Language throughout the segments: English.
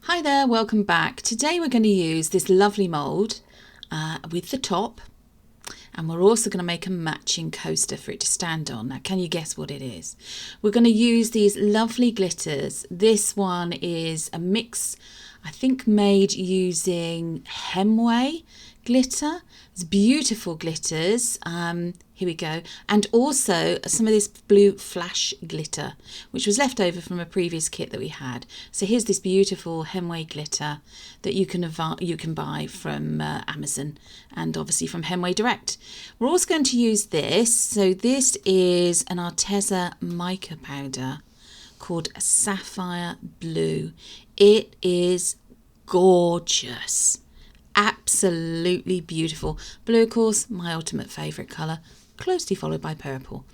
Hi there, welcome back. Today we're going to use this lovely mould with the top, and we're also going to make a matching coaster for it to stand on. Now, can you guess what it is? We're going to use these lovely glitters. This one is a mix, I think, made using Hemway glitter. It's beautiful glitters. Here we go. And also some of this blue flash glitter, which was left over from a previous kit that we had. So here's this beautiful Hemway glitter that you can buy from Amazon and obviously from Hemway Direct. We're also going to use this. So this is an Arteza mica powder called Sapphire Blue. It is gorgeous. Absolutely beautiful. Blue, of course, my ultimate favourite colour, closely followed by purple.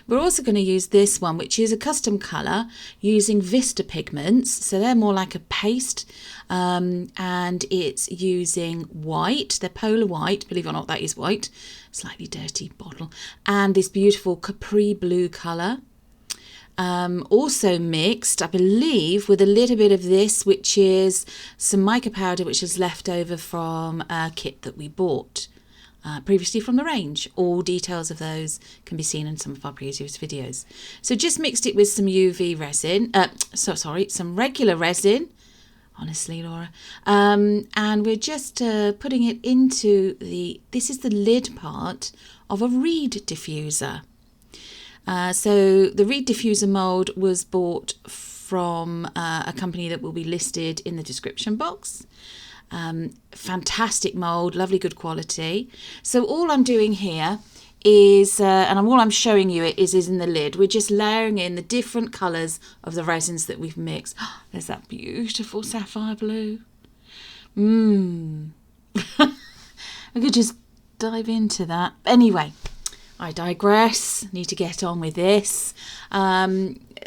We're also going to use this one, which is a custom colour using Vista pigments. So they're more like a paste, and it's using white. They're polar white, believe it or not, that is white. Slightly dirty bottle. And this beautiful Capri blue colour. Also mixed, I believe, with a little bit of this, which is some mica powder, which is left over from a kit that we bought previously from the range. All details of those can be seen in some of our previous videos. So just mixed it with some UV resin, some regular resin, honestly, Laura. And we're just putting it into this is the lid part of a Reed Diffuser. So the Reed Diffuser mould was bought from a company that will be listed in the description box. Fantastic mould, lovely good quality. So all I'm doing here is, all I'm showing you is in the lid. We're just layering in the different colours of the resins that we've mixed. There's that beautiful sapphire blue. I could just dive into that. Anyway, I digress, need to get on with this.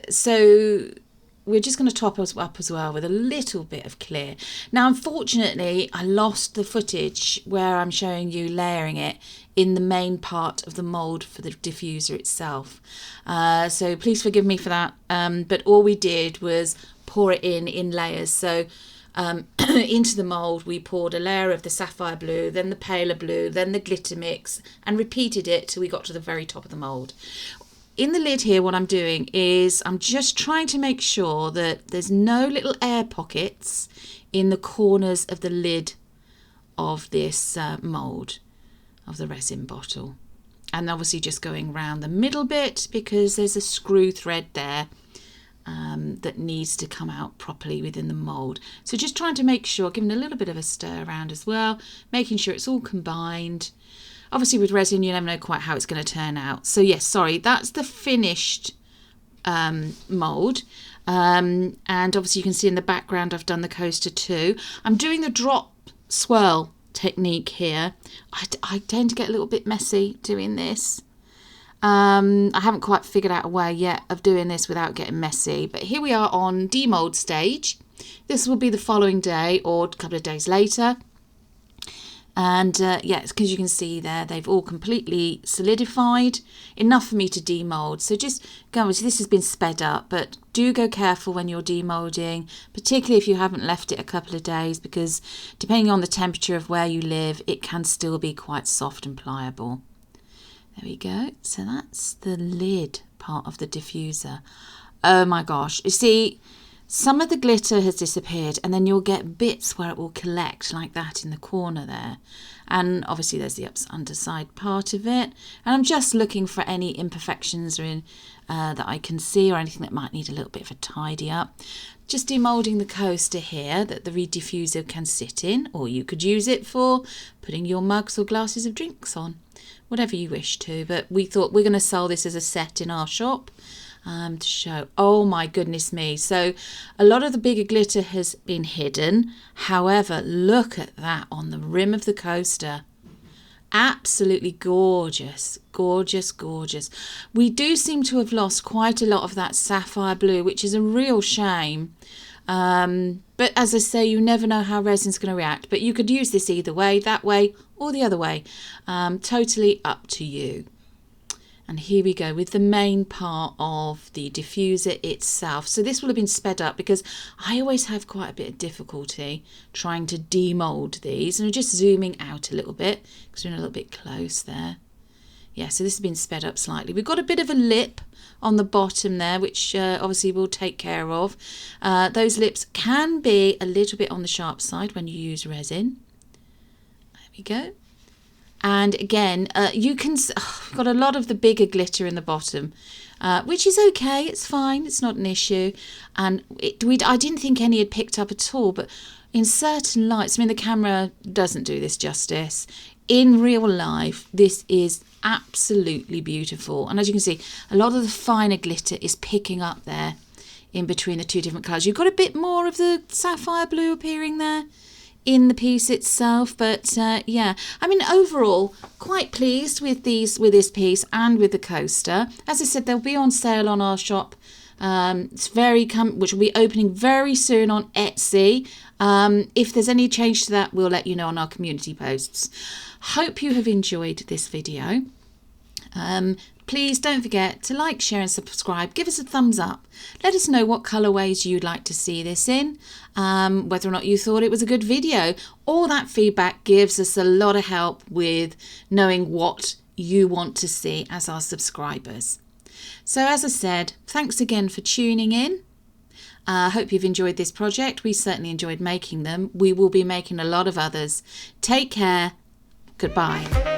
So we're just going to top us up as well with a little bit of clear. Now, unfortunately, I lost the footage where I'm showing you layering it in the main part of the mould for the diffuser itself. So please forgive me for that. But all we did was pour it in layers. So into the mould we poured a layer of the sapphire blue, then the paler blue, then the glitter mix, and repeated it till we got to the very top of the mould. In the lid here, what I'm doing is I'm just trying to make sure that there's no little air pockets in the corners of the lid of this mould of the resin bottle, and obviously just going around the middle bit because there's a screw thread there that needs to come out properly within the mould. So just trying to make sure, giving a little bit of a stir around as well, making sure it's all combined. Obviously with resin you never know quite how it's going to turn out. So yes, sorry, that's the finished mould. And obviously you can see in the background I've done the coaster too. I'm doing the drop swirl technique here. I tend to get a little bit messy doing this. I haven't quite figured out a way yet of doing this without getting messy, but here we are on demold stage. This will be the following day or a couple of days later, and yes, because you can see there they've all completely solidified, enough for me to demold. So just go, this has been sped up, but do go careful when you're demolding, particularly if you haven't left it a couple of days, because depending on the temperature of where you live, it can still be quite soft and pliable. There we go. So that's the lid part of the diffuser. Oh my gosh. You see, some of the glitter has disappeared, and then you'll get bits where it will collect like that in the corner there. And obviously there's the underside part of it. And I'm just looking for any imperfections or that I can see, or anything that might need a little bit of a tidy up. Just demoulding the coaster here that the Reed Diffuser can sit in, or you could use it for putting your mugs or glasses of drinks on, whatever you wish to. But we thought we're going to sell this as a set in our shop to show. Oh my goodness me. So a lot of the bigger glitter has been hidden. However, look at that on the rim of the coaster. Absolutely gorgeous, gorgeous, gorgeous. We do seem to have lost quite a lot of that sapphire blue, which is a real shame. But as I say, you never know how resin's going to react. But you could use this either way, that way or the other way. Totally up to you. And here we go with the main part of the diffuser itself. So this will have been sped up because I always have quite a bit of difficulty trying to demold these. And I'm just zooming out a little bit because we're a little bit close there. Yeah, so this has been sped up slightly. We've got a bit of a lip on the bottom there, which obviously we'll take care of. Those lips can be a little bit on the sharp side when you use resin. There we go. And again, you can, got a lot of the bigger glitter in the bottom, which is okay. It's fine. It's not an issue. And I didn't think any had picked up at all, but in certain lights, I mean, the camera doesn't do this justice. In real life, this is absolutely beautiful. And as you can see, a lot of the finer glitter is picking up there in between the two different colours. You've got a bit more of the sapphire blue appearing there in the piece itself, but yeah, I mean, overall quite pleased with this piece and with the coaster. As I said, they'll be on sale on our shop. It's which will be opening very soon on Etsy. If there's any change to that, we'll let you know on our community posts. Hope you have enjoyed this video. Please don't forget to like, share and subscribe. Give us a thumbs up. Let us know what colourways you'd like to see this in, whether or not you thought it was a good video. All that feedback gives us a lot of help with knowing what you want to see as our subscribers. So as I said, thanks again for tuning in. I hope you've enjoyed this project. We certainly enjoyed making them. We will be making a lot of others. Take care. Goodbye.